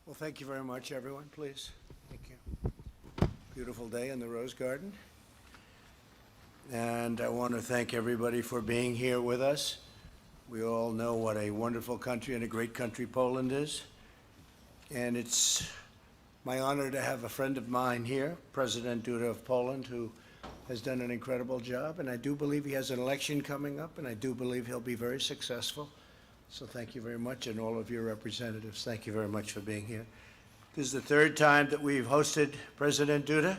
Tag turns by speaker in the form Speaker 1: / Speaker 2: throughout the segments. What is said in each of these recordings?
Speaker 1: Well, thank you very much, everyone. Please. Thank you. Beautiful day in the Rose Garden. And I want to thank everybody for being here with us. We all know what a wonderful country and a great country Poland is. And it's my honor to have a friend of mine here, President Duda of Poland, who has done an incredible job. And I do believe he has an election coming up, and I do believe he'll be very successful. So thank you very much, and all of your representatives, thank you very much for being here. This is the third time that we've hosted President Duda.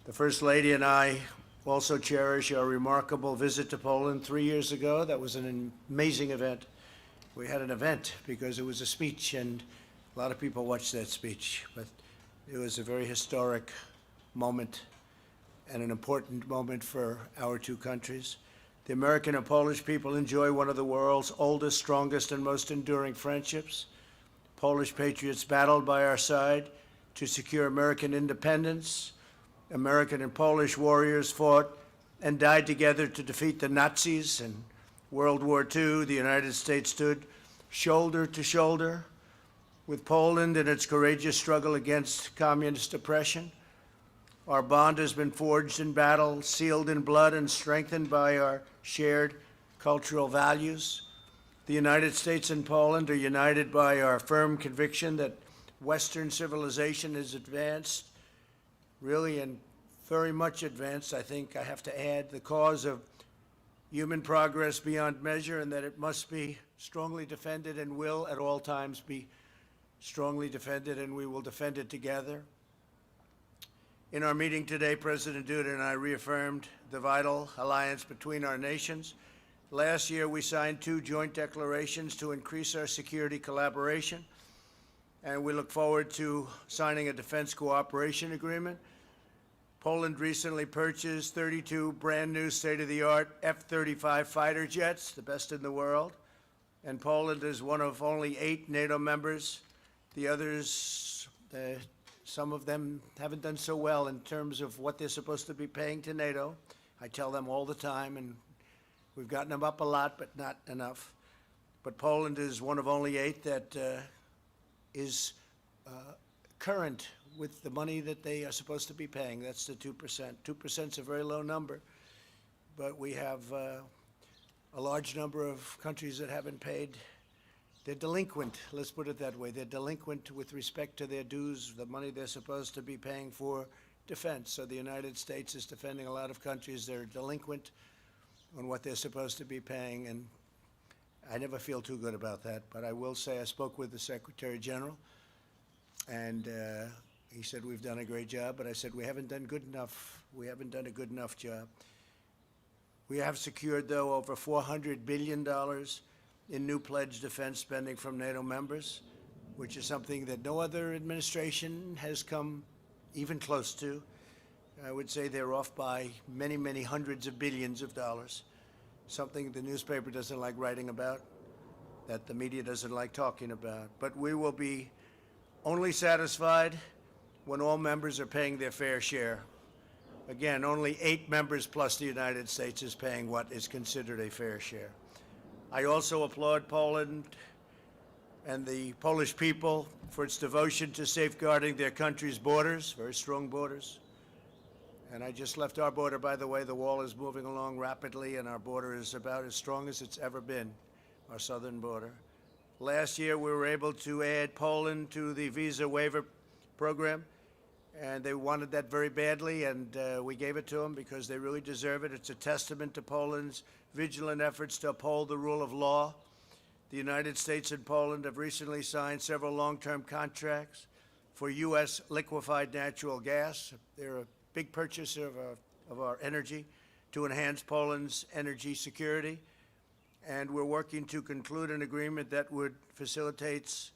Speaker 1: The First Lady and I also cherish our remarkable visit to Poland 3 years ago. That was an amazing event. We had an event because it was a speech, and a lot of people watched that speech. But it was a very historic moment and an important moment for our two countries. The American and Polish people enjoy one of the world's oldest, strongest, and most enduring friendships. Polish patriots battled by our side to secure American independence. American and Polish warriors fought and died together to defeat the Nazis. In World War II, the United States stood shoulder to shoulder with Poland in its courageous struggle against communist oppression. Our bond has been forged in battle, sealed in blood, and strengthened by our shared cultural values. The United States and Poland are united by our firm conviction that Western civilization is advanced, really, and very much advanced. I think I have to add the cause of human progress beyond measure, and that it must be strongly defended and will at all times be strongly defended, and we will defend it together. In our meeting today, President Duda and I reaffirmed the vital alliance between our nations. Last year, we signed 2 joint declarations to increase our security collaboration, and we look forward to signing a defense cooperation agreement. Poland recently purchased 32 brand new state-of-the-art F-35 fighter jets, the best in the world, and Poland is one of only 8 NATO members. The others, some of them haven't done so well in terms of what they're supposed to be paying to NATO. I tell them all the time, and we've gotten them up a lot, but not enough. But Poland is one of only 8 that is current with the money that they are supposed to be paying. That's the 2%. 2% is a very low number, but we have a large number of countries that haven't paid. They're delinquent, let's put it that way. They're delinquent with respect to their dues, the money they're supposed to be paying for defense. So the United States is defending a lot of countries that are delinquent on what they're supposed to be paying, and I never feel too good about that. But I will say I spoke with the Secretary General, and he said we've done a great job, but I said we haven't done good enough. We haven't done a good enough job. We have secured, though, over $400 billion in new pledged defense spending from NATO members, which is something that no other administration has come even close to. I would say they're off by many, many hundreds of billions of dollars, something the newspaper doesn't like writing about, that the media doesn't like talking about. But we will be only satisfied when all members are paying their fair share. Again, only 8 members plus the United States is paying what is considered a fair share. I also applaud Poland and the Polish people for its devotion to safeguarding their country's borders, very strong borders. And I just left our border, by the way. The wall is moving along rapidly, and our border is about as strong as it's ever been, our southern border. Last year, we were able to add Poland to the visa waiver program, and they wanted that very badly, and we gave it to them because they really deserve it. It's a testament to Poland's vigilant efforts to uphold the rule of law. The United States and Poland have recently signed several long-term contracts for U.S. liquefied natural gas. They're a big purchaser of our energy to enhance Poland's energy security. And we're working to conclude an agreement that would facilitate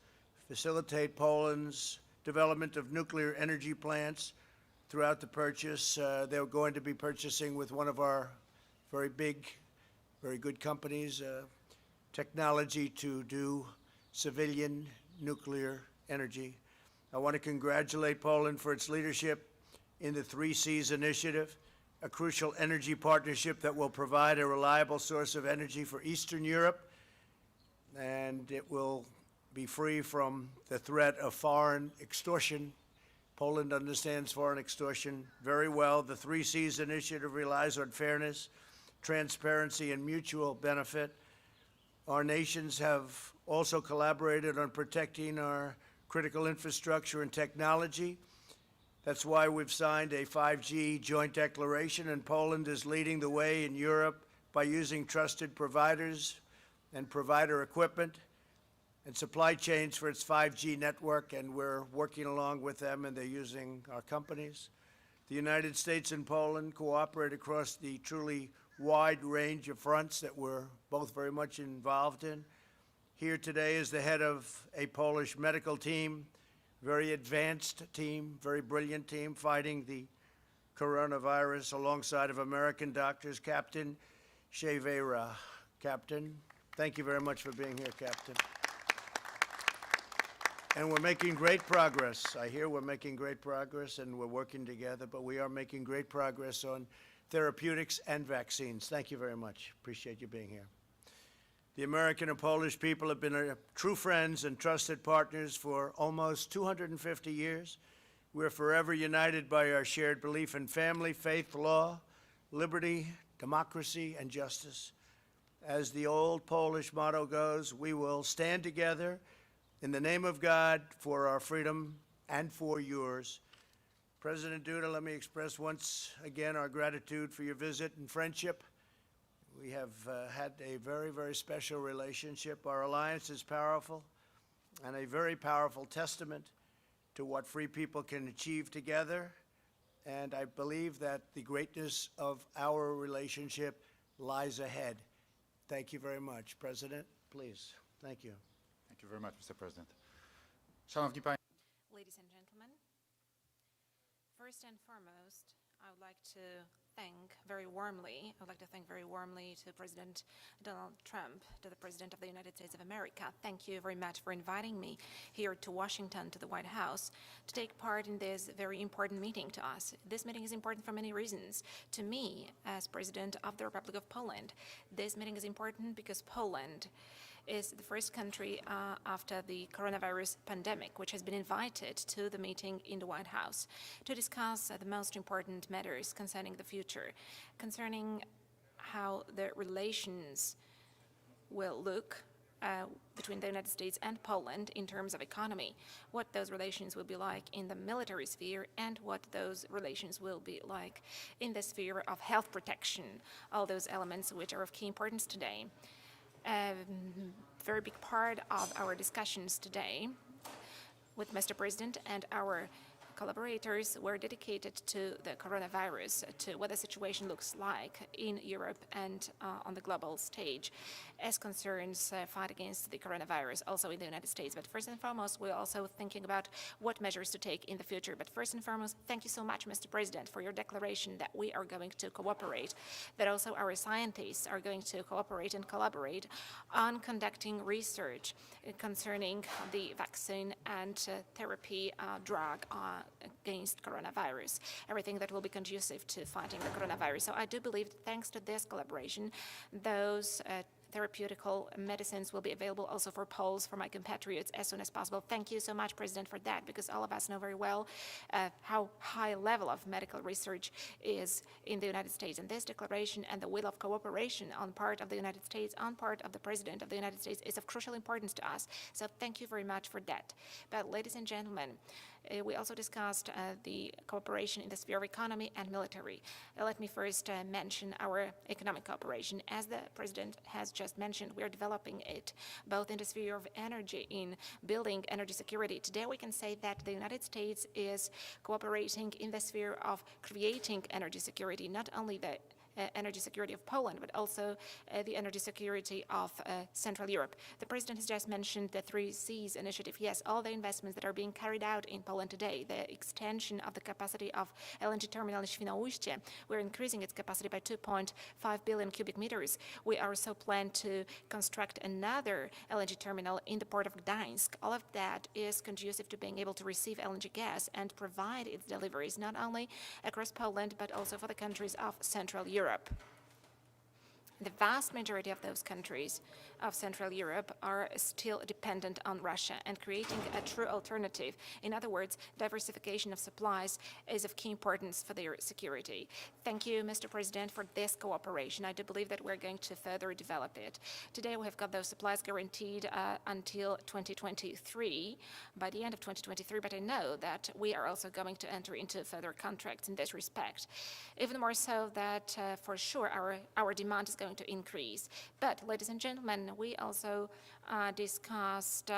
Speaker 1: Poland's development of nuclear energy plants throughout the purchase. They're going to be purchasing with one of our very big, very good companies, technology to do civilian nuclear energy. I want to congratulate Poland for its leadership in the 3 Seas initiative, a crucial energy partnership that will provide a reliable source of energy for Eastern Europe, and it will be free from the threat of foreign extortion. Poland understands foreign extortion very well. The 3 C's initiative relies on fairness, transparency, and mutual benefit. Our nations have also collaborated on protecting our critical infrastructure and technology. That's why we've signed a 5G joint declaration, and Poland is leading the way in Europe by using trusted providers and provider equipment and supply chains for its 5G network, and we're working along with them, and they're using our companies. The United States and Poland cooperate across the truly wide range of fronts that we're both very much involved in. Here today is the head of a Polish medical team, very advanced team, very brilliant team, fighting the coronavirus alongside of American doctors, Captain Shevera. Captain, thank you very much for being here, Captain. And we're making great progress. I hear we're making great progress, and we're working together, but we are making great progress on therapeutics and vaccines. Thank you very much. Appreciate you being here. The American and Polish people have been true friends and trusted partners for almost 250 years. We're forever united by our shared belief in family, faith, law, liberty, democracy, and justice. As the old Polish motto goes, we will stand together in the name of God for our freedom and for yours. President Duda, let me express once again our gratitude for your visit and friendship. We have had a very, very special relationship. Our alliance is powerful and a very powerful testament to what free people can achieve together. And I believe that the greatness of our relationship lies ahead. Thank you very much. President, please. Thank you.
Speaker 2: Thank you very much, Mr. President. Szanowni Państwo.
Speaker 3: Ladies and gentlemen, first and foremost, I would like to thank very warmly to President Donald Trump, to the President of the United States of America. Thank you very much for inviting me here to Washington, to the White House, to take part in this very important meeting to us. This meeting is important for many reasons. To me, as President of the Republic of Poland, this meeting is important because Poland is the first country after the coronavirus pandemic which has been invited to the meeting in the White House to discuss the most important matters concerning the future, concerning how the relations will look between the United States and Poland in terms of economy, what those relations will be like in the military sphere, and what those relations will be like in the sphere of health protection, all those elements which are of key importance today. A very big part of our discussions today with Mr. President and our collaborators were dedicated to the coronavirus, to what the situation looks like in Europe and on the global stage as concerns fight against the coronavirus, also in the United States. But first and foremost, we're also thinking about what measures to take in the future. But first and foremost, thank you so much, Mr. President, for your declaration that we are going to cooperate, that also our scientists are going to cooperate and collaborate on conducting research concerning the vaccine and therapy drug against coronavirus, everything that will be conducive to fighting the coronavirus. So I do believe that thanks to this collaboration, those therapeutical medicines will be available also for Poles, for my compatriots, as soon as possible. Thank you so much, President, for that, because all of us know very well how high level of medical research is in the United States. And this declaration and the will of cooperation on part of the United States, on part of the President of the United States, is of crucial importance to us. So thank you very much for that. But ladies and gentlemen, we also discussed the cooperation in the sphere of economy and military. Let me first mention our economic cooperation. As the President has just mentioned, we are developing it both in the sphere of energy, in building energy security. Today we can say that the United States is cooperating in the sphere of creating energy security, not only the energy security of Poland, but also the energy security of Central Europe. The President has just mentioned the 3 C's initiative. Yes, all the investments that are being carried out in Poland today, the extension of the capacity of LNG terminal in Świnoujście, we're increasing its capacity by 2.5 billion cubic meters. We also plan to construct another LNG terminal in the port of Gdańsk. All of that is conducive to being able to receive LNG gas and provide its deliveries not only across Poland, but also for the countries of Central Europe. The vast majority of those countries of Central Europe are still dependent on Russia, and creating a true alternative, in other words, diversification of supplies, is of key importance for their security. Thank you, Mr. President, for this cooperation. I do believe that we're going to further develop it. Today, we have got those supplies guaranteed until 2023, by the end of 2023, but I know that we are also going to enter into further contracts in this respect. Even more so that, for sure, our demand is going to increase. But, ladies and gentlemen, we also discussed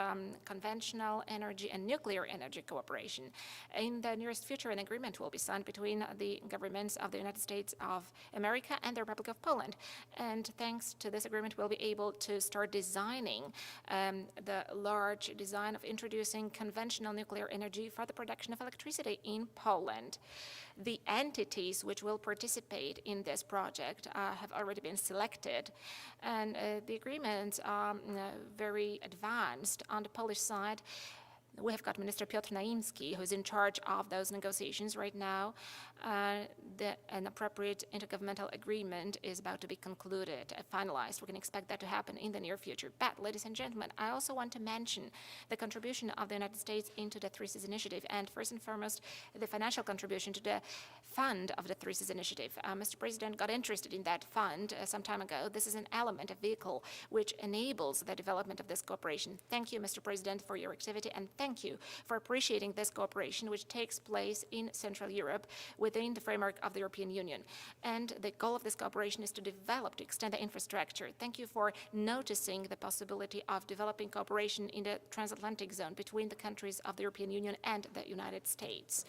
Speaker 3: conventional energy and nuclear energy cooperation. In the nearest future, an agreement will be signed between the governments of the United States of America and the Republic of Poland. And thanks to this agreement, we'll be able to start designing the large design of introducing conventional nuclear energy for the production of electricity in Poland. The entities which will participate in this project have already been selected, and the agreements are very advanced. On the Polish side, we have got Minister Piotr Naimski, who is in charge of those negotiations right now. An appropriate intergovernmental agreement is about to be concluded, finalized. We can expect that to happen in the near future. But, ladies and gentlemen, I also want to mention the contribution of the United States into the Three Seas Initiative, and first and foremost, the financial contribution to the fund of the Three Seas Initiative. Mr. President got interested in that fund some time ago. This is an element, a vehicle, which enables the development of this cooperation. Thank you, Mr. President, for your activity, and thank you for appreciating this cooperation, which takes place in Central Europe within the framework of the European Union. And the goal of this cooperation is to develop, to extend the infrastructure. Thank you for noticing the possibility of developing cooperation in the transatlantic zone between the countries of the European Union and the United States.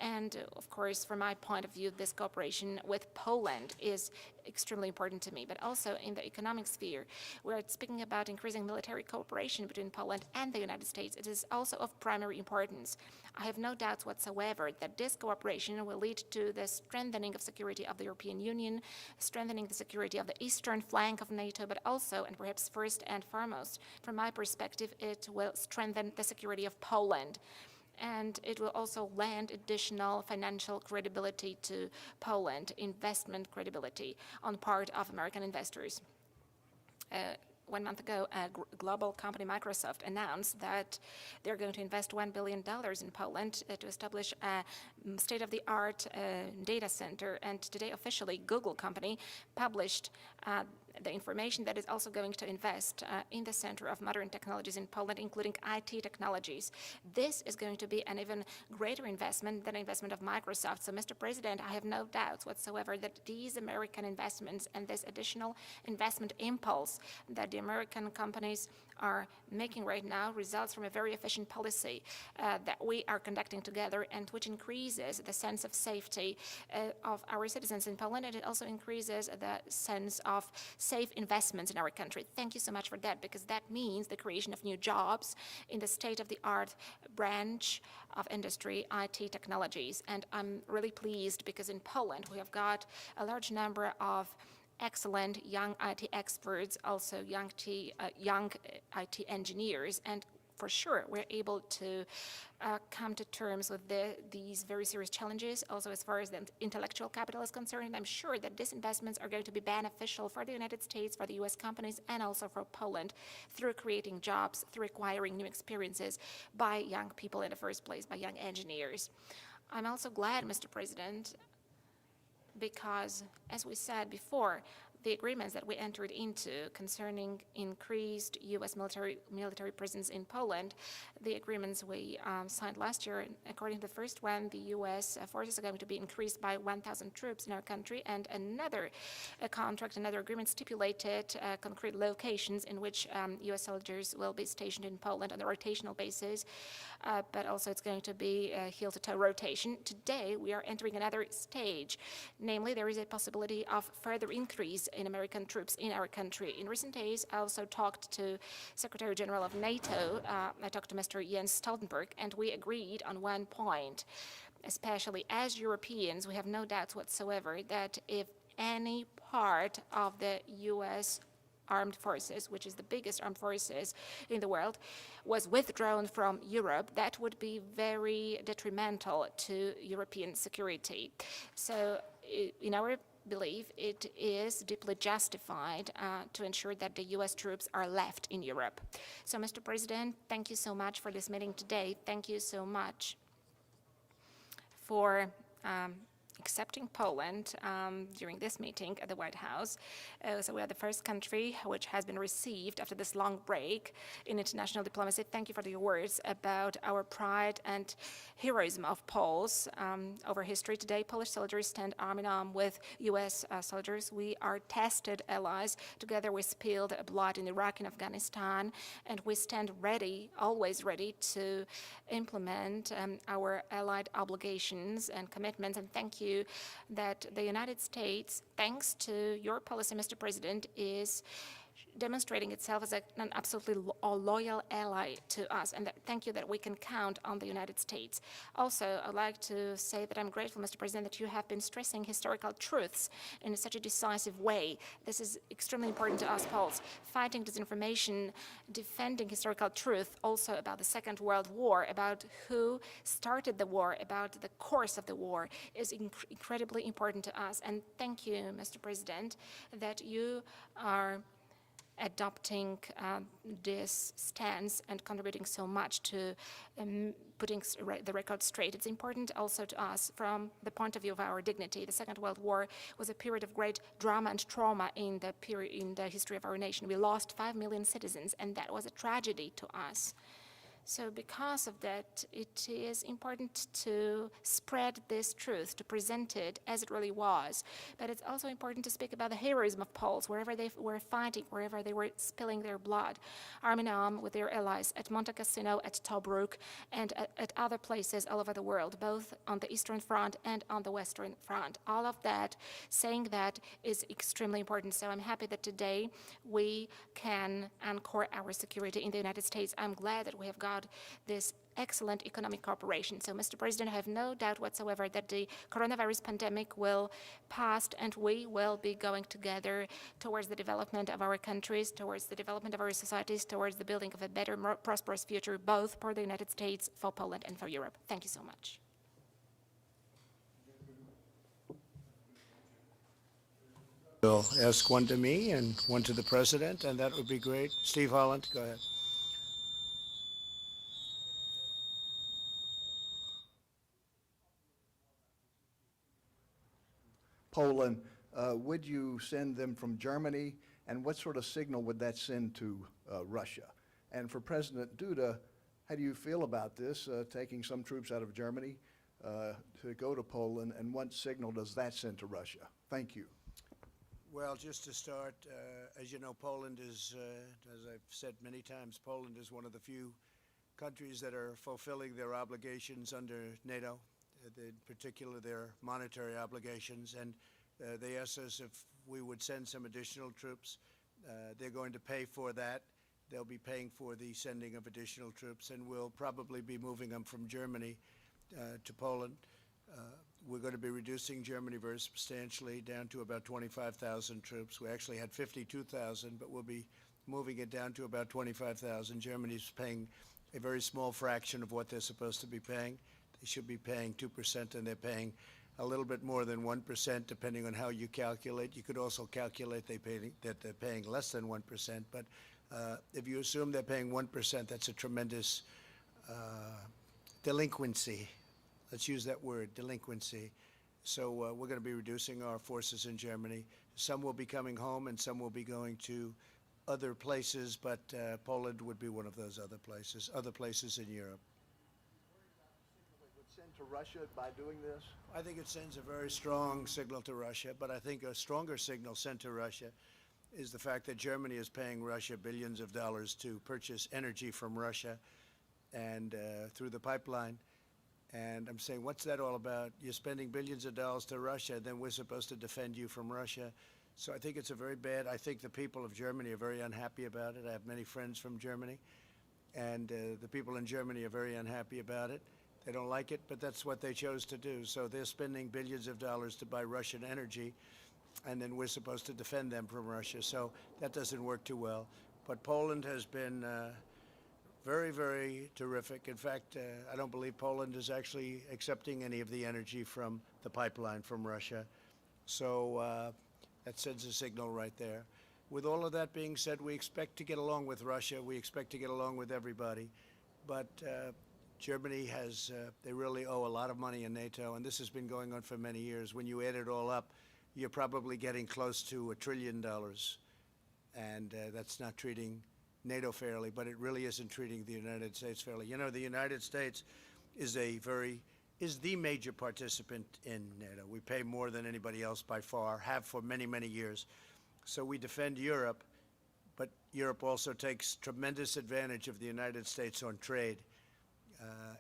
Speaker 3: And, of course, from my point of view, this cooperation with Poland is extremely important to me. But also in the economic sphere, we're speaking about increasing military cooperation between Poland and the United States. It is also of primary importance. I have no doubts whatsoever that this cooperation will lead to the strengthening of security of the European Union, strengthening the security of the eastern flank of NATO, but also, and perhaps first and foremost, from my perspective, it will strengthen the security of Poland. And it will also lend additional financial credibility to Poland, investment credibility on part of American investors. 1 month ago, a global company, Microsoft, announced that they're going to invest $1 billion in Poland to establish a state-of-the-art data center. And today, officially, Google company published the information that is also going to invest in the center of modern technologies in Poland, including IT technologies. This is going to be an even greater investment than the investment of Microsoft. So, Mr. President, I have no doubts whatsoever that these American investments and this additional investment impulse that the American companies are making right now results from a very efficient policy that we are conducting together, and which increases the sense of safety of our citizens in Poland, and it also increases the sense of safe investments in our country. Thank you so much for that, because that means the creation of new jobs in the state-of-the-art branch of industry, IT technologies. And I'm really pleased because in Poland we have got a large number of excellent young IT experts, also young IT engineers, and for sure we're able to come to terms with these very serious challenges. Also, as far as the intellectual capital is concerned, I'm sure that these investments are going to be beneficial for the United States, for the US companies, and also for Poland through creating jobs, through acquiring new experiences by young people in the first place, by young engineers. I'm also glad, Mr. President, because, as we said before, the agreements that we entered into concerning increased U.S. military presence in Poland, the agreements we signed last year, according to the first one, the U.S. forces are going to be increased by 1,000 troops in our country, and another contract, another agreement stipulated concrete locations in which U.S. soldiers will be stationed in Poland on a rotational basis, but also it's going to be a heel-to-toe rotation. Today, we are entering another stage. Namely, there is a possibility of further increase in American troops in our country. In recent days, I also talked to Secretary General of NATO. I talked to Mr. Jens Stoltenberg, and we agreed on one point. Especially as Europeans, we have no doubts whatsoever that if any part of the U.S. armed forces, which is the biggest armed forces in the world, was withdrawn from Europe, that would be very detrimental to European security. So in our believe it is deeply justified to ensure that the U.S. troops are left in Europe. So, Mr. President, thank you so much for this meeting today. Thank you so much for accepting Poland during this meeting at the White House. So we are the first country which has been received after this long break in international diplomacy. Thank you for your words about our pride and heroism of Poles over history. Today, Polish soldiers stand arm in arm with U.S. Soldiers. We are tested allies. Together we spilled blood in Iraq and Afghanistan, and we stand ready, always ready, to implement our allied obligations and commitments. And thank you that the United States, thanks to your policy, Mr. President, is demonstrating itself as an absolutely loyal ally to us, and thank you that we can count on the United States. Also, I'd like to say that I'm grateful, Mr. President, that you have been stressing historical truths in such a decisive way. This is extremely important to us Poles. Fighting disinformation, defending historical truth, also about the Second World War, about who started the war, about the course of the war, is incredibly important to us. And thank you, Mr. President, that you are adopting this stance and contributing so much to putting the record straight. It's important also to us from the point of view of our dignity. The Second World War was a period of great drama and trauma in the history of our nation. We lost 5 million citizens, and that was a tragedy to us. So because of that, it is important to spread this truth, to present it as it really was. But it's also important to speak about the heroism of Poles, wherever they were fighting, wherever they were spilling their blood, arm in arm with their allies at Monte Cassino, at Tobruk, and at other places all over the world, both on the Eastern Front and on the Western Front. All of that, saying that, is extremely important. So I'm happy that today we can anchor our security in the United States. I'm glad that we have got this excellent economic cooperation. So, Mr. President, I have no doubt whatsoever that the coronavirus pandemic will pass, and we will be going together towards the development of our countries, towards the development of our societies, towards the building of a better, more prosperous future, both for the United States, for Poland, and for Europe. Thank you so much.
Speaker 1: We'll ask one to me and one to the President, and that would be great. Steve Holland, go ahead.
Speaker 4: Poland, would you send them from Germany, and what sort of signal would that send to Russia? And for President Duda, how do you feel about this, taking some troops out of Germany to go to Poland, and what signal does that send to Russia? Thank you.
Speaker 1: Well, just to start, as you know, Poland is, as I've said many times, Poland is one of the few countries that are fulfilling their obligations under NATO, in particular their monetary obligations, and they asked us if we would send some additional troops. They're going to pay for that. They'll be paying for the sending of additional troops, and we'll probably be moving them from Germany to Poland. We're going to be reducing Germany very substantially down to about 25,000 troops. We actually had 52,000, but we'll be moving it down to about 25,000. Germany's paying a very small fraction of what they're supposed to be paying. They should be paying 2%, and they're paying a little bit more than 1%, depending on how you calculate. You could also calculate that they're paying less than 1%, but if you assume they're paying 1%, that's a tremendous delinquency. Let's use that word, delinquency. So we're going to be reducing our forces in Germany. Some will be coming home, and some will be going to other places, but Poland would be one of those other places in Europe.
Speaker 4: To Russia by doing this?
Speaker 1: I think it sends a very strong signal to Russia, but I think a stronger signal sent to Russia is the fact that Germany is paying Russia billions of dollars to purchase energy from Russia and through the pipeline. And I'm saying, what's that all about? You're spending billions of dollars to Russia, then we're supposed to defend you from Russia. So I think it's a very bad, I think the people of Germany are very unhappy about it. I have many friends from Germany, and the people in Germany are very unhappy about it. They don't like it, but that's what they chose to do. So they're spending billions of dollars to buy Russian energy, and then we're supposed to defend them from Russia. So that doesn't work too well. But Poland has been very, very terrific. In fact, I don't believe Poland is actually accepting any of the energy from the pipeline from Russia. So that sends a signal right there. With all of that being said, we expect to get along with Russia. We expect to get along with everybody. But Germany has, they really owe a lot of money in NATO, and this has been going on for many years. When you add it all up, you're probably getting close to $1 trillion. And that's not treating NATO fairly, but it really isn't treating the United States fairly. You know, the United States is the major participant in NATO. We pay more than anybody else by far, have for many, many years. So we defend Europe, but Europe also takes tremendous advantage of the United States on trade.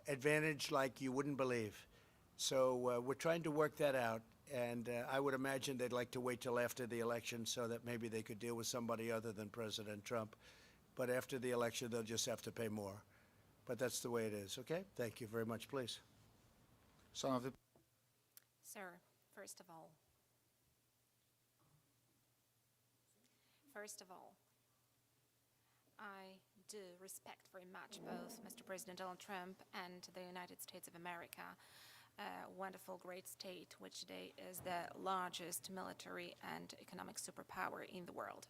Speaker 1: Advantage like you wouldn't believe. So we're trying to work that out, and I would imagine they'd like to wait till after the election so that maybe they could deal with somebody other than President Trump. But after the election, they'll just have to pay more. But that's the way it is, okay? Thank you very much, please.
Speaker 2: Szanowny
Speaker 3: Sir, first of all, I do respect very much both Mr. President Donald Trump and the United States of America, a wonderful, great state, which today is the largest military and economic superpower in the world.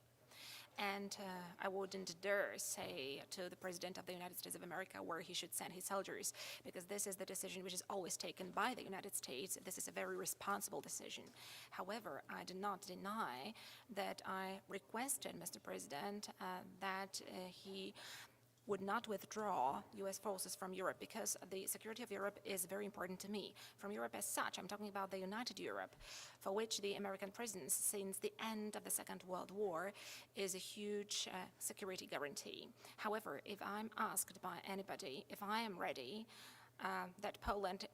Speaker 3: And I wouldn't dare say to the President of the United States of America where he should send his soldiers, because this is the decision which is always taken by the United States. This is a very responsible decision. However, I do not deny that I requested, Mr. President, that he would not withdraw U.S. forces from Europe, because the security of Europe is very important to me. From Europe as such, I'm talking about the United Europe, for which the American presence since the end of the Second World War is a huge security guarantee. However, if I'm asked by anybody if I am ready that Poland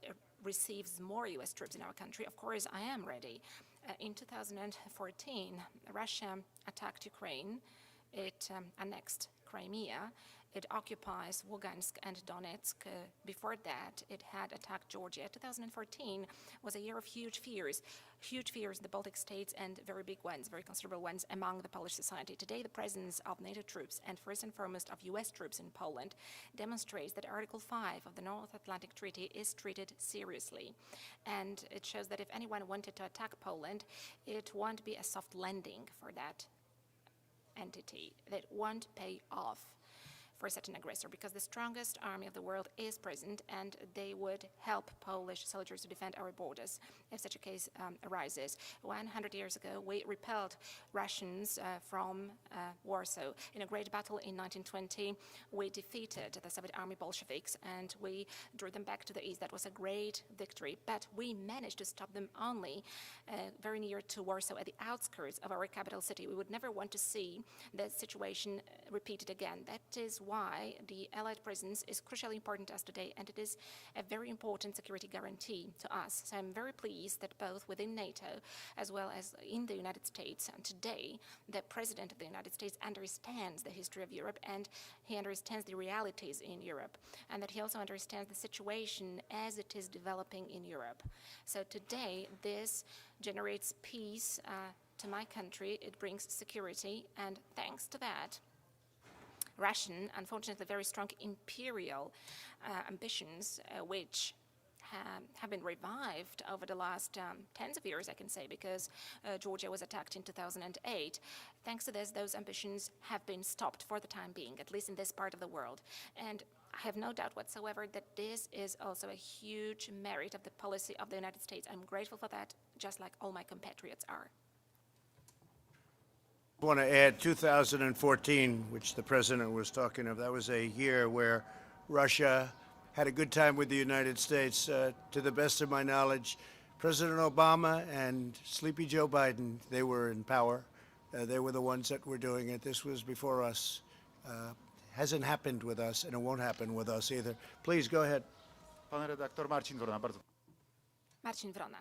Speaker 3: receives more U.S. troops in our country, of course I am ready. In 2014, Russia attacked Ukraine. It annexed Crimea. It occupies Lugansk and Donetsk. Before that, it had attacked Georgia. 2014 was a year of huge fears in the Baltic states, and very big ones, very considerable ones among the Polish society. Today, the presence of NATO troops and first and foremost of U.S. troops in Poland demonstrates that Article 5 of the North Atlantic Treaty is treated seriously. And it shows that if anyone wanted to attack Poland, it won't be a soft landing for that entity. That won't pay off for such an aggressor, because the strongest army of the world is present, and they would help Polish soldiers to defend our borders if such a case arises. 100 years ago, we repelled Russians from Warsaw. In a great battle in 1920, we defeated the Soviet army Bolsheviks, and we drew them back to the east. That was a great victory, but we managed to stop them only very near to Warsaw, at the outskirts of our capital city. We would never want to see that situation repeated again. That is why the Allied presence is crucially important to us today, and it is a very important security guarantee to us. So I'm very pleased that both within NATO as well as in the United States, and today the President of the United States understands the history of Europe, and he understands the realities in Europe, and that he also understands the situation as it is developing in Europe. So today this generates peace to my country. It brings security, and thanks to that, Russian, unfortunately very strong imperial ambitions, which have been revived over the last tens of years, I can say, because Georgia was attacked in 2008. Thanks to this, those ambitions have been stopped for the time being, at least in this part of the world. And I have no doubt whatsoever that this is also a huge merit of the policy of the United States. I'm grateful for that, just like all my compatriots are.
Speaker 1: I want to add 2014, which the president was talking of. That was a year where Russia had a good time with the United States. To the best of my knowledge, President Obama and Sleepy Joe Biden, they were in power. They were the ones that were doing it. This was before us. Hasn't happened with us, and it won't happen with us either. Please, go ahead.
Speaker 2: Pan redaktor Marcin Wrona, bardzo.
Speaker 3: Marcin Wrona.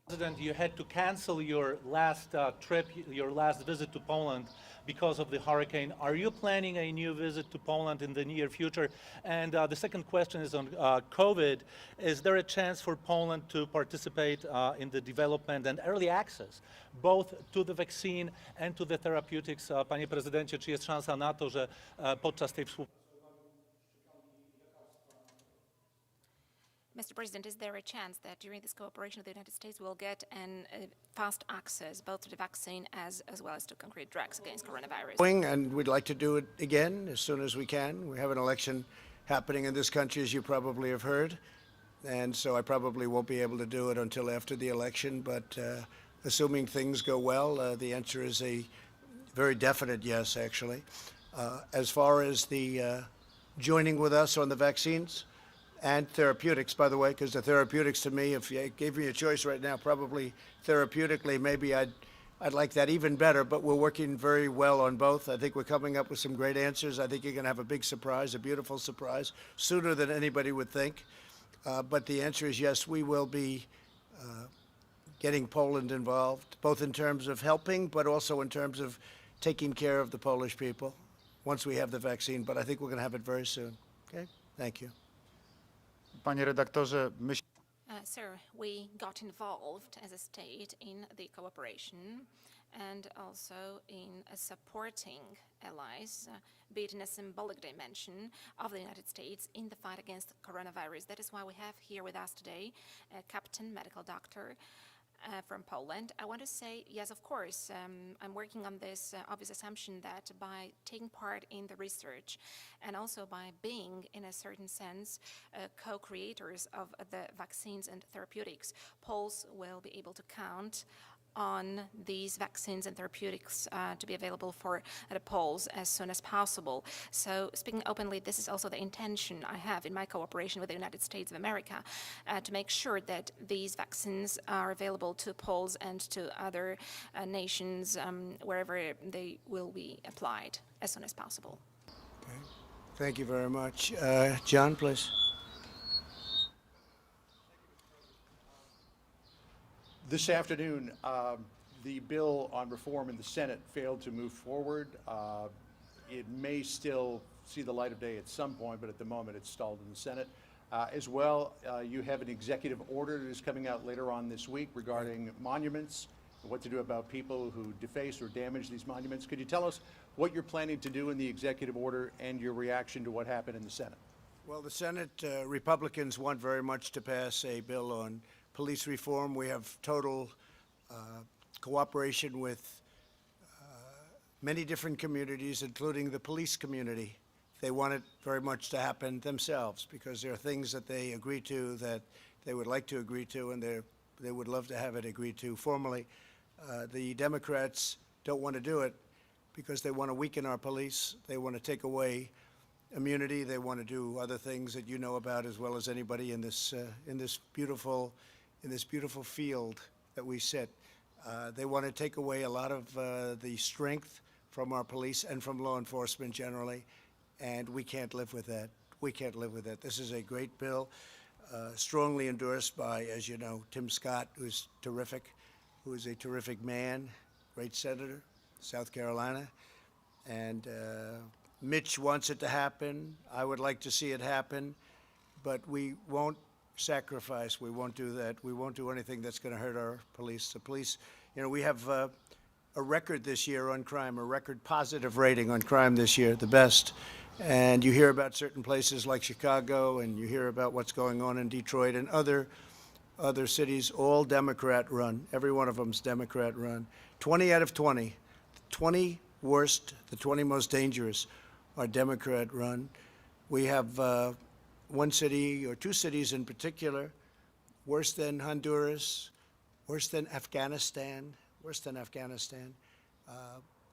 Speaker 5: President, you had to cancel your last trip, your last visit to Poland because of the hurricane. Are you planning a new visit to Poland in the near future? And the second question is on COVID. Is there a chance for Poland to participate in the development and early access, both to the vaccine and to the therapeutics? Panie prezydencie, czy jest szansa na to, że podczas tej współpracy
Speaker 3: Mr. President, is there a chance that during this cooperation with the United States we'll get fast access both to the vaccine as well as to concrete drugs against coronavirus?
Speaker 1: And we'd like to do it again as soon as we can. We have an election happening in this country, as you probably have heard, and so I probably won't be able to do it until after the election, but assuming things go well, the answer is a very definite yes, actually. As far as the joining with us on the vaccines and therapeutics, by the way, because the therapeutics to me, if you gave me a choice right now, probably therapeutically, maybe I'd like that even better, but we're working very well on both. I think we're coming up with some great answers. I think you're going to have a big surprise, a beautiful surprise, sooner than anybody would think. But the answer is yes, we will be getting Poland involved, both in terms of helping, but also in terms of taking care of the Polish people once we have the vaccine. But I think we're going to have it very soon. Okay? Thank you.
Speaker 2: Panie redaktorze, myślę,
Speaker 3: Sir, we got involved as a state in the cooperation and also in supporting allies, be it in a symbolic dimension of the United States in the fight against coronavirus. That is why we have here with us today a captain, medical doctor from Poland. I want to say, yes, of course, I'm working on this obvious assumption that by taking part in the research and also by being, in a certain sense, co-creators of the vaccines and therapeutics, Poles will be able to count on these vaccines and therapeutics to be available for the Poles as soon as possible. So speaking openly, this is also the intention I have in my cooperation with the United States of America to make sure that these vaccines are available to Poles and to other nations wherever they will be applied as soon as possible.
Speaker 1: Okay. Thank you very much. John, please.
Speaker 6: This afternoon, the bill on reform in the Senate failed to move forward. It may still see the light of day at some point, but at the moment it's stalled in the Senate. As well, you have an executive order that is coming out later on this week regarding monuments, and what to do about people who deface or damage these monuments. Could you tell us what you're planning to do in the executive order and your reaction to what happened in the Senate?
Speaker 1: Well, the Senate Republicans want very much to pass a bill on police reform. We have total cooperation with many different communities, including the police community. They want it very much to happen themselves because there are things that they agree to that they would like to agree to, and they would love to have it agreed to formally. The Democrats don't want to do it because they want to weaken our police. They want to take away immunity. They want to do other things that you know about as well as anybody in this beautiful field that we sit. They want to take away a lot of the strength from our police and from law enforcement generally, and we can't live with that. We can't live with that. This is a great bill, strongly endorsed by, as you know, Tim Scott, who's terrific, who is a terrific man, great senator, South Carolina, and Mitch wants it to happen. I would like to see it happen, but we won't sacrifice. We won't do that. We won't do anything that's going to hurt our police. The police, you know, we have a record this year on crime, a record positive rating on crime this year, the best. And you hear about certain places like Chicago, and you hear about what's going on in Detroit and other cities, all Democrat-run. Every one of them's Democrat-run. 20 out of 20, 20 worst, the 20 most dangerous are Democrat-run. We have one city or two cities in particular, worse than Honduras, worse than Afghanistan,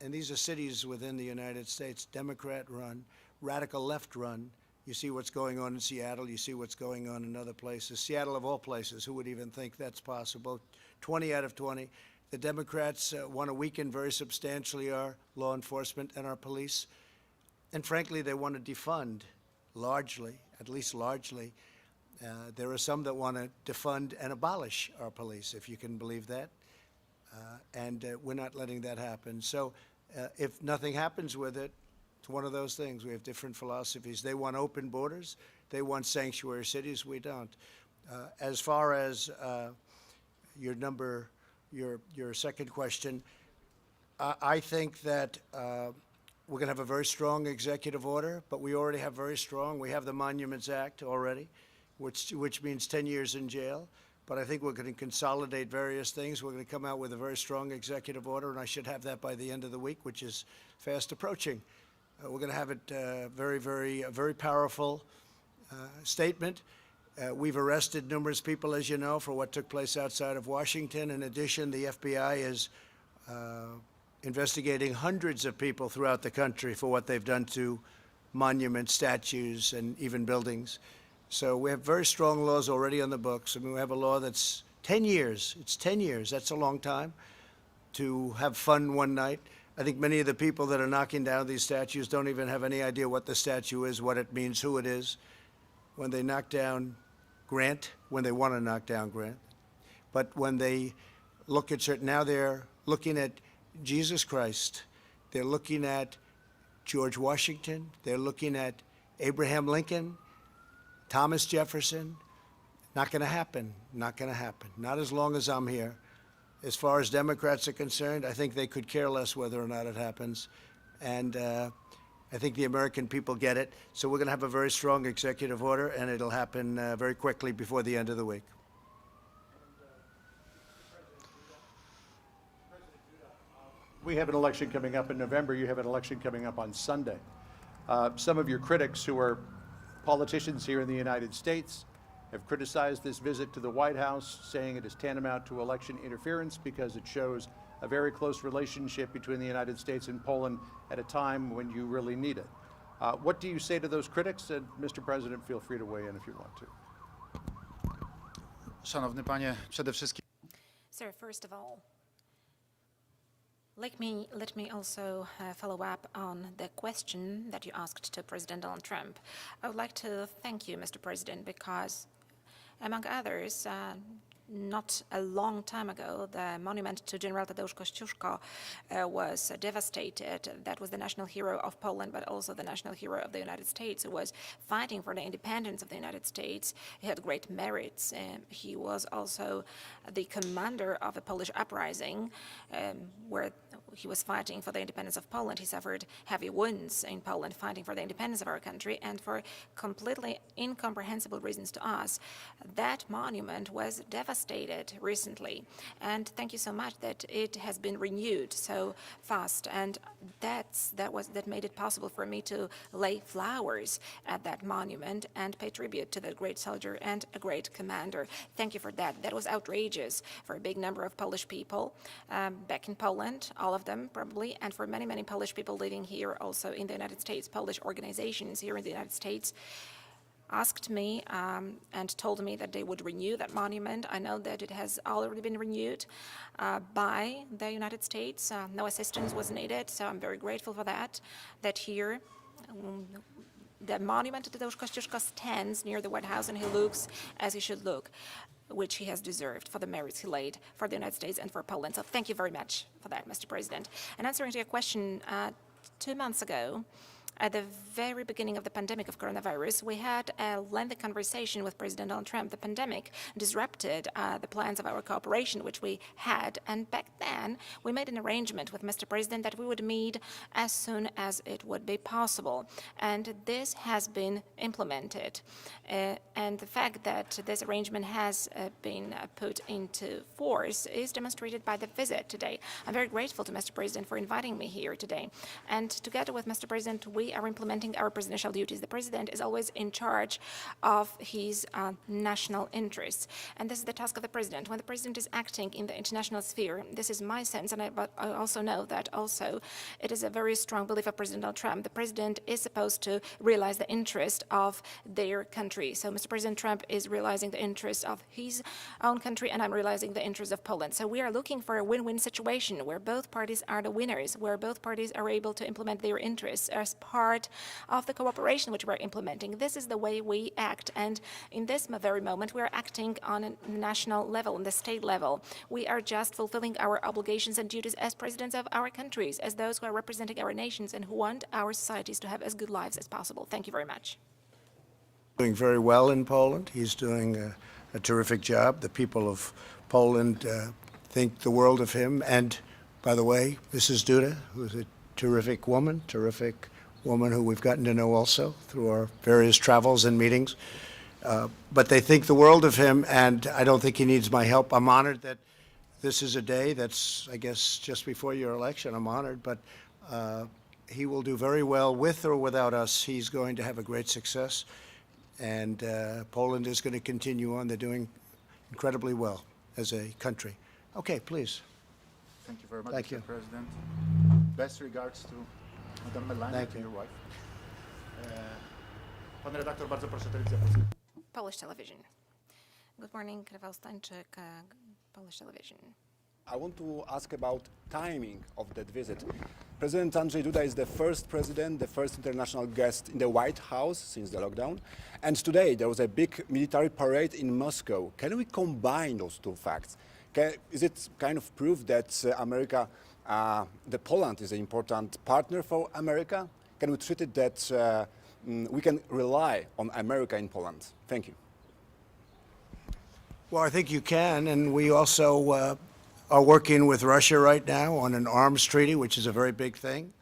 Speaker 1: and these are cities within the United States, Democrat-run, radical left-run. You see what's going on in Seattle. You see what's going on in other places. Seattle, of all places, who would even think that's possible? 20 out of 20. The Democrats want to weaken very substantially our law enforcement and our police. And frankly, they want to defund largely, at least largely. There are some that want to defund and abolish our police, if you can believe that. And we're not letting that happen. So if nothing happens with it, it's one of those things. We have different philosophies. They want open borders. They want sanctuary cities. We don't. As far as your second question, I think that we're going to have a very strong executive order, but we already have very strong. We have the Monuments Act already. which means 10 years in jail. But I think we're going to consolidate various things. We're going to come out with a very strong executive order, and I should have that by the end of the week, which is fast approaching. We're going to have it a very powerful statement. We've arrested numerous people, as you know, for what took place outside of Washington. In addition, the FBI is investigating hundreds of people throughout the country for what they've done to monuments, statues, and even buildings. So we have very strong laws already on the books. I mean, we have a law that's 10 years. It's 10 years. That's a long time to have fun one night. I think many of the people that are knocking down these statues don't even have any idea what the statue is, what it means, who it is. When they knock down Grant, when they want to knock down Grant. But when they look at certain, now they're looking at Jesus Christ. They're looking at George Washington. They're looking at Abraham Lincoln, Thomas Jefferson. Not going to happen. Not going to happen. Not as long as I'm here. As far as Democrats are concerned, I think they could care less whether or not it happens. And I think the American people get it. So we're going to have a very strong executive order, and it'll happen very quickly before the end of the week.
Speaker 6: We have an election coming up in November. You have an election coming up on Sunday. Some of your critics, who are politicians here in the United States, have criticized this visit to the White House, saying it is tantamount to election interference because it shows a very close relationship between the United States and Poland at a time when you really need it. What do you say to those critics? And Mr. President, feel free to weigh in if you want to.
Speaker 2: Szanowny panie, przede wszystkim
Speaker 3: Sir, first of all, let me also follow up on the question that you asked to President Donald Trump. I would like to thank you, Mr. President, because, among others, not a long time ago, the monument to General Tadeusz Kościuszko was devastated. That was the national hero of Poland, but also the national hero of the United States, who was fighting for the independence of the United States. He had great merits. He was also the commander of a Polish uprising where he was fighting for the independence of Poland. He suffered heavy wounds in Poland fighting for the independence of our country, and for completely incomprehensible reasons to us, that monument was devastated recently. And thank you so much that it has been renewed so fast, and that made it possible for me to lay flowers at that monument and pay tribute to that great soldier and a great commander. Thank you for that. That was outrageous for a big number of Polish people back in Poland, all of them probably, and for many, many Polish people living here also in the United States. Polish organizations here in the United States asked me and told me that they would renew that monument. I know that it has already been renewed by the United States. No assistance was needed, so I'm very grateful for that here the monument to Tadeusz Kościuszko stands near the White House, and he looks as he should look, which he has deserved for the merits he laid for the United States and for Poland. So thank you very much for that, Mr. President. And answering to your question, 2 months ago, at the very beginning of the pandemic of coronavirus, we had a lengthy conversation with President Donald Trump. The pandemic disrupted the plans of our cooperation, which we had. And back then, we made an arrangement with Mr. President that we would meet as soon as it would be possible. And this has been implemented. And the fact that this arrangement has been put into force is demonstrated by the visit today. I'm very grateful to Mr. President for inviting me here today. And together with Mr. President, we are implementing our presidential duties. The president is always in charge of his national interests. And this is the task of the president. When the president is acting in the international sphere, this is my sense, but I also know that also it is a very strong belief of President Donald Trump. The president is supposed to realize the interest of their country. So Mr. President Trump is realizing the interest of his own country, and I'm realizing the interest of Poland. So we are looking for a win-win situation where both parties are the winners, where both parties are able to implement their interests as part of the cooperation which we're implementing. This is the way we act, and in this very moment we are acting on a national level, on the state level. We are just fulfilling our obligations and duties as presidents of our countries, as those who are representing our nations and who want our societies to have as good lives as possible. Thank you very much.
Speaker 1: Doing very well in Poland. He's doing a terrific job. The people of Poland think the world of him. And by the way, Mrs. Duda, who's a terrific woman who we've gotten to know also through our various travels and meetings. But they think the world of him, and I don't think he needs my help. I'm honored that this is a day that's, I guess, just before your election. I'm honored, but he will do very well with or without us. He's going to have a great success, and Poland is going to continue on. They're doing incredibly well as a country. Okay, please.
Speaker 2: Thank you very much,
Speaker 1: Thank
Speaker 2: Mr.
Speaker 1: you.
Speaker 2: President. Best regards to Madam Melania,
Speaker 1: Thank
Speaker 2: to
Speaker 1: you.
Speaker 2: your wife. Pan redaktor, bardzo proszę, telewizja polska.
Speaker 3: Polish television. Good morning, Rafał Stańczyk, Polish television.
Speaker 7: I want to ask about timing of that visit. President Andrzej Duda is the first president, the first international guest in the White House since the lockdown. And today there was a big military parade in Moscow. Can we combine those two facts? Is it kind of proof that that Poland is an important partner for America? Can we treat it that we can rely on America in Poland? Thank you.
Speaker 1: Well, I think you can, and we also are working with Russia right now on an arms treaty, which is a very big thing,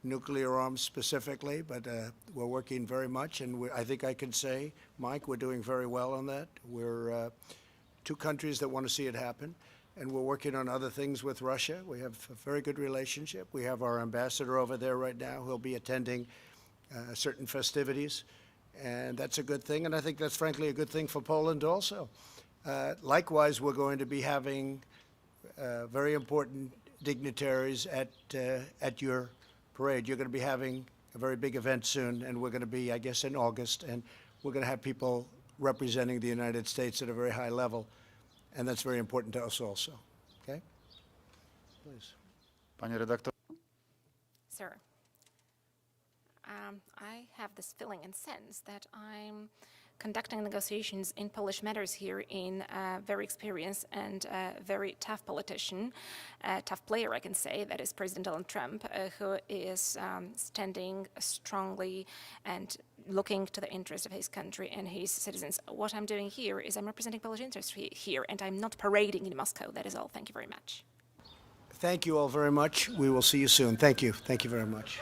Speaker 1: nuclear arms specifically, but we're working very much, and I think I can say, Mike, we're doing very well on that. We're two countries that want to see it happen, and we're working on other things with Russia. We have a very good relationship. We have our ambassador over there right now who'll be attending certain festivities, and that's a good thing, and I think that's frankly a good thing for Poland also. Likewise, we're going to be having very important dignitaries at your parade. You're going to be having a very big event soon, and we're going to be, I guess, in August, and we're going to have people representing the United States at a very high level, and that's very important to us also. Okay? Please.
Speaker 2: Panie redaktor.
Speaker 3: Sir, I have this feeling and sense that I'm conducting negotiations in Polish matters here in a very experienced and very tough politician, a tough player, I can say, that is President Donald Trump, who is standing strongly and looking to the interest of his country and his citizens. What I'm doing here is I'm representing Polish interests here, and I'm not parading in Moscow. That is all. Thank you very much.
Speaker 1: Thank you all very much. We will see you soon. Thank you. Thank you very much.